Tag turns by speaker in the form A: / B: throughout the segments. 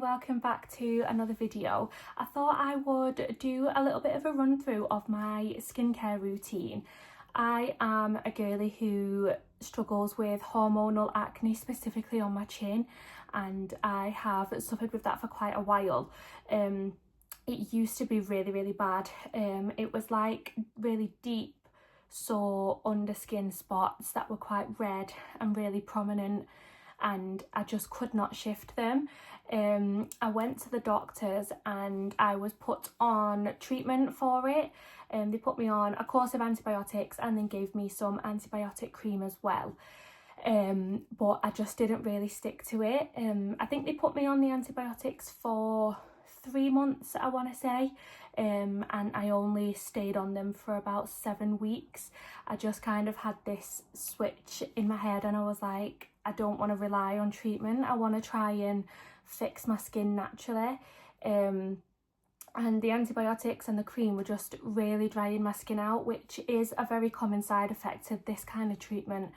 A: welcome back to another video. I thought I would do a little bit of a run through of my skincare routine. I am a girly who struggles with hormonal acne, specifically on my chin, and I have suffered with that for quite a while. It used to be really bad. It was like really deep sore underskin spots that were quite red and really prominent, and I just could not shift them. I went to the doctors and I was put on treatment for it. They put me on a course of antibiotics and then gave me some antibiotic cream as well. But I just didn't really stick to it. I think they put me on the antibiotics for 3 months, I want to say, and I only stayed on them for about 7 weeks. I just kind of had this switch in my head and I was like, I don't want to rely on treatment. I want to try and fix my skin naturally. And the antibiotics and the cream were just really drying my skin out, which is a very common side effect of this kind of treatment.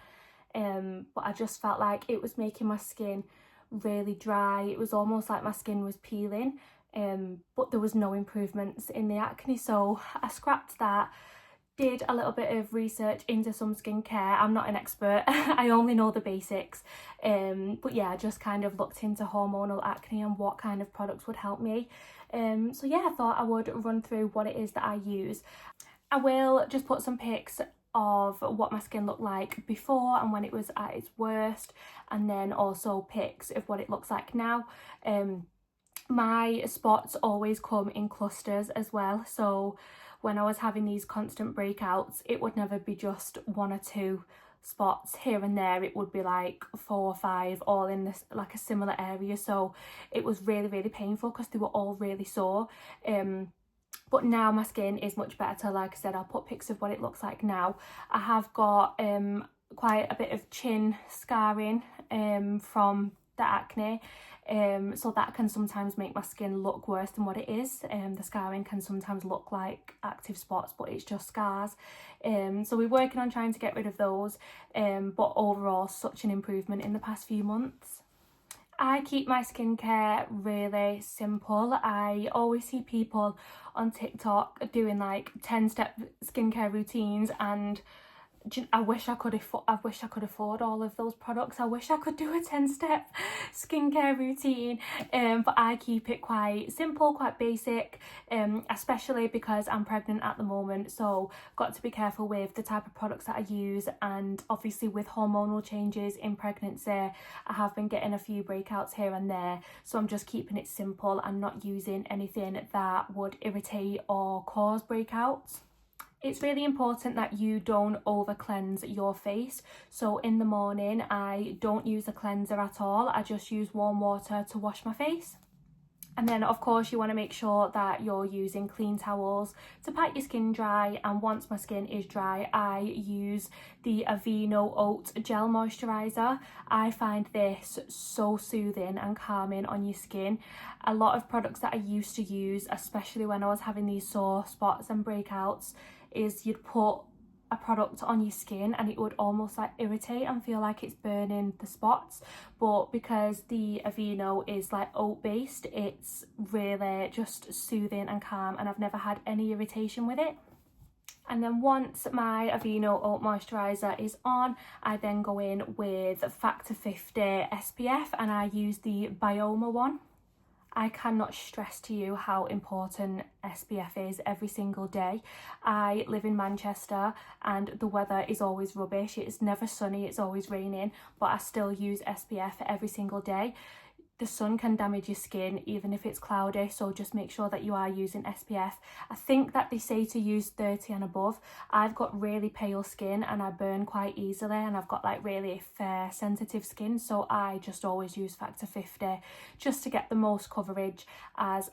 A: But I just felt like it was making my skin really dry. It was almost like my skin was peeling, but there was no improvements in the acne. So I scrapped that, did a little bit of research into some skincare. I'm not an expert, I only know the basics. But yeah, I just kind of looked into hormonal acne and what kind of products would help me. So yeah, I thought I would run through what it is that I use. I will just put some pics of what my skin looked like before and when it was at its worst, and then also pics of what it looks like now. My spots always come in clusters as well, so when I was having these constant breakouts, it would never be just 1 or 2 spots here and there. It would be like 4 or 5 all in this like a similar area. So it was really painful because they were all really sore. But now my skin is much better. Like I said, I'll put pics of what it looks like now. I have got quite a bit of chin scarring from the acne. So that can sometimes make my skin look worse than what it is. The scarring can sometimes look like active spots, but it's just scars. So we're working on trying to get rid of those, but overall such an improvement in the past few months. I keep my skincare really simple. I always see people on TikTok doing like 10-step skincare routines, and I wish I could afford all of those products. I wish I could do a 10-step skincare routine, but I keep it quite simple, quite basic, especially because I'm pregnant at the moment, so got to be careful with the type of products that I use. And obviously with hormonal changes in pregnancy, I have been getting a few breakouts here and there, so I'm just keeping it simple and not using anything that would irritate or cause breakouts. It's really important that you don't over cleanse your face. So in the morning, I don't use a cleanser at all. I just use warm water to wash my face. And then of course you want to make sure that you're using clean towels to pat your skin dry. And once my skin is dry, I use the Aveeno Oat Gel Moisturiser. I find this so soothing and calming on your skin. A lot of products that I used to use, especially when I was having these sore spots and breakouts, is you'd put a product on your skin and it would almost like irritate and feel like it's burning the spots. But because the Aveeno is like oat based, it's really just soothing and calm, and I've never had any irritation with it. And then once my Aveeno Oat Moisturiser is on, I then go in with Factor 50 SPF, and I use the Bioma one. I cannot stress to you how important SPF is every single day. I live in Manchester and the weather is always rubbish. It's never sunny, it's always raining, but I still use SPF every single day. The sun can damage your skin even if it's cloudy, so just make sure that you are using SPF. I think that they say to use 30 and above. I've got really pale skin and I burn quite easily, and I've got like really fair sensitive skin, so I just always use Factor 50 just to get the most coverage, as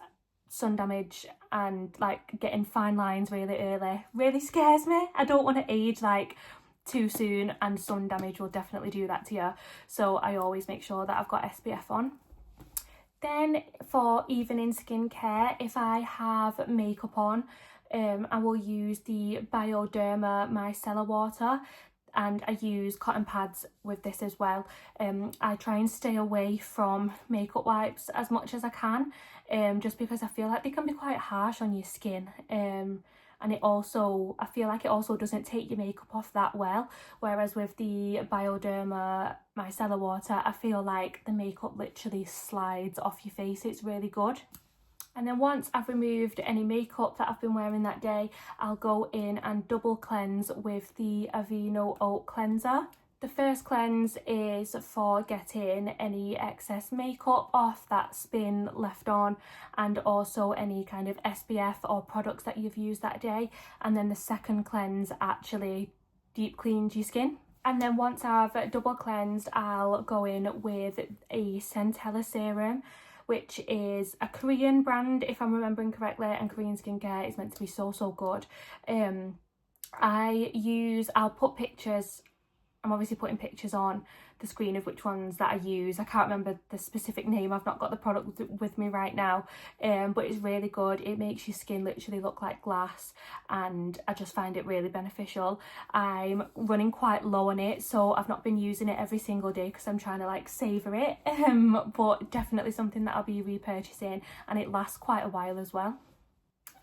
A: sun damage and like getting fine lines really early really scares me. I don't want to age like too soon, and sun damage will definitely do that to you, so I always make sure that I've got SPF on. Then for evening skincare, if I have makeup on, I will use the Bioderma Micellar Water. and I use cotton pads with this as well. I try and stay away from makeup wipes as much as I can, just because I feel like they can be quite harsh on your skin. And I feel like it also doesn't take your makeup off that well, whereas with the Bioderma micellar water, I feel like the makeup literally slides off your face. It's really good. And then once I've removed any makeup that I've been wearing that day, I'll go in and double cleanse with the Aveeno Oat Cleanser. The first cleanse is for getting any excess makeup off that's been left on, and also any kind of SPF or products that you've used that day. And then the second cleanse actually deep cleans your skin. And then once I've double cleansed, I'll go in with a centella serum, which is a Korean brand, if I'm remembering correctly, and Korean skincare is meant to be so good. I'll put pictures. I'm obviously putting pictures on the screen of which ones that I use. I can't remember the specific name. I've not got the product with me right now, but it's really good. It makes your skin literally look like glass, and I just find it really beneficial. I'm running quite low on it, so I've not been using it every single day because I'm trying to like savour it, but definitely something that I'll be repurchasing, and it lasts quite a while as well.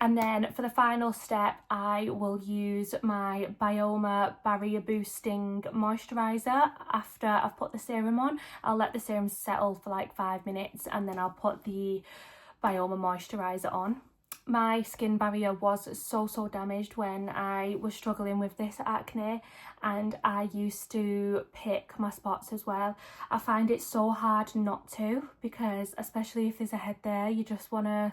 A: And then for the final step, I will use my Bioma Barrier Boosting Moisturiser. After I've put the serum on, I'll let the serum settle for like 5 minutes, and then I'll put the Bioma Moisturiser on. My skin barrier was so damaged when I was struggling with this acne, and I used to pick my spots as well. I find it so hard not to, because especially if there's a head there, you just want to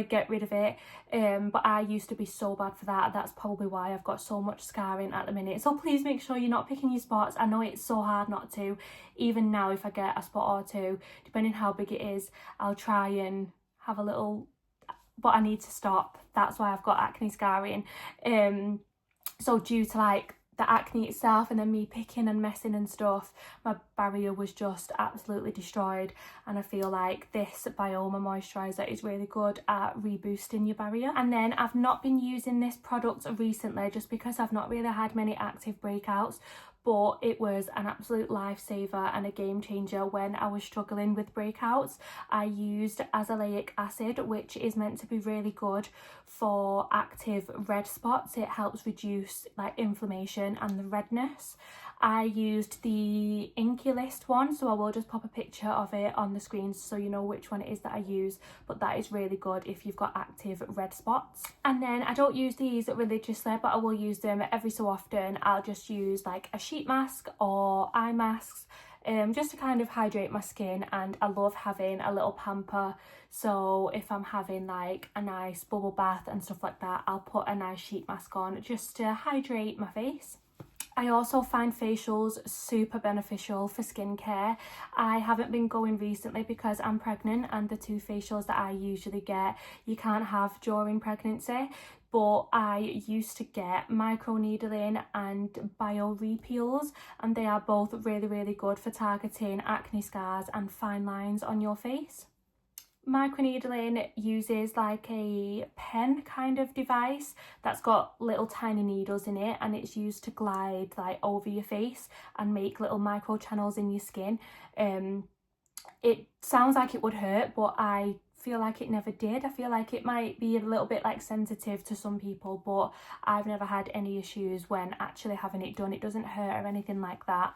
A: get rid of it, but I used to be so bad for that. That's probably why I've got so much scarring at the minute. So please make sure you're not picking your spots. I know it's so hard not to. Even now, if I get a spot or two, depending how big it is, I'll try and have a little, but I need to stop. That's why I've got acne scarring. So due to like the acne itself and then me picking and messing and stuff, my barrier was just absolutely destroyed, and I feel like this Bioma moisturiser is really good at reboosting your barrier. And then I've not been using this product recently just because I've not really had many active breakouts, but it was an absolute lifesaver and a game changer when I was struggling with breakouts. I used azelaic acid, which is meant to be really good for active red spots. It helps reduce like inflammation and the redness. I used the Inculist one, so I will just pop a picture of it on the screen so you know which one it is that I use, but that is really good if you've got active red spots. And then I don't use these religiously, but I will use them every so often. I'll just use like a sheet mask or eye masks, just to kind of hydrate my skin, and I love having a little pamper. So if I'm having like a nice bubble bath and stuff like that, I'll put a nice sheet mask on just to hydrate my face. I also find facials super beneficial for skincare. I haven't been going recently because I'm pregnant, and the 2 facials that I usually get you can't have during pregnancy, but I used to get microneedling and biorepeals, and they are both really good for targeting acne scars and fine lines on your face. Microneedling uses like a pen kind of device that's got little tiny needles in it, and it's used to glide like over your face and make little micro channels in your skin. It sounds like it would hurt, but I feel like it never did. I feel like it might be a little bit like sensitive to some people, but I've never had any issues when actually having it done. It doesn't hurt or anything like that.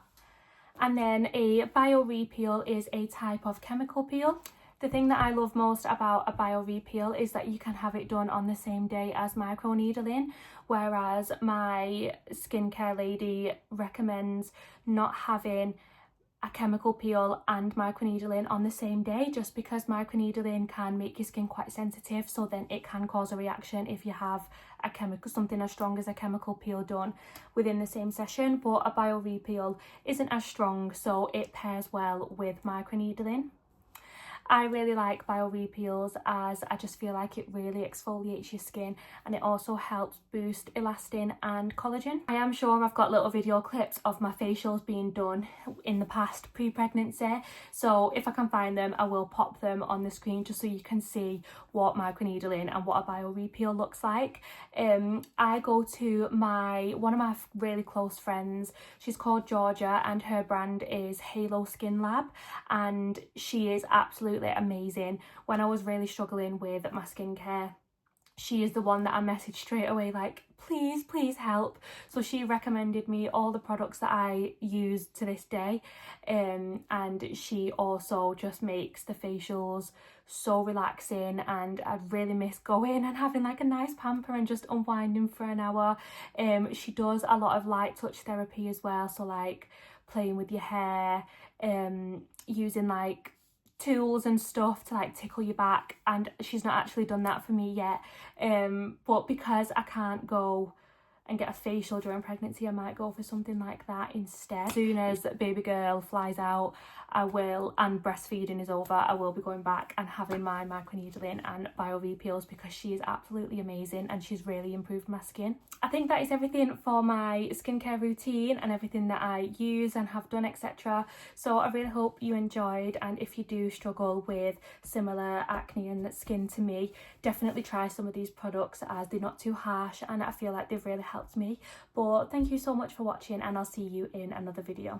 A: And then a biorepeal is a type of chemical peel. The thing that I love most about a biorepeal is that you can have it done on the same day as microneedling, whereas my skincare lady recommends not having a chemical peel and microneedling on the same day, just because microneedling can make your skin quite sensitive, so then it can cause a reaction if you have something as strong as a chemical peel done within the same session. But a biorepeal isn't as strong, so it pairs well with microneedling. I really like bio peels as I just feel like it really exfoliates your skin, and it also helps boost elastin and collagen. I am sure I've got little video clips of my facials being done in the past pre-pregnancy, so if I can find them I will pop them on the screen just so you can see what microneedling and what a bio peel looks like. I go to one of my really close friends. She's called Georgia and her brand is Halo Skin Lab, and she is absolutely amazing. When I was really struggling with my skincare, she is the one that I messaged straight away, like, please help. So she recommended me all the products that I use to this day, and she also just makes the facials so relaxing, and I really miss going and having like a nice pamper and just unwinding for an hour. She does a lot of light touch therapy as well, so like playing with your hair, using like tools and stuff to like tickle your back, and she's not actually done that for me yet, but because I can't go and get a facial during pregnancy, I might go for something like that instead. As soon as baby girl flies out, I will, and breastfeeding is over, I will be going back and having my microneedling and bio peels because she is absolutely amazing and she's really improved my skin. I think that is everything for my skincare routine and everything that I use and have done, etc. So I really hope you enjoyed, and if you do struggle with similar acne and skin to me, definitely try some of these products as they're not too harsh and I feel like they've really helped me. But thank you so much for watching, and I'll see you in another video.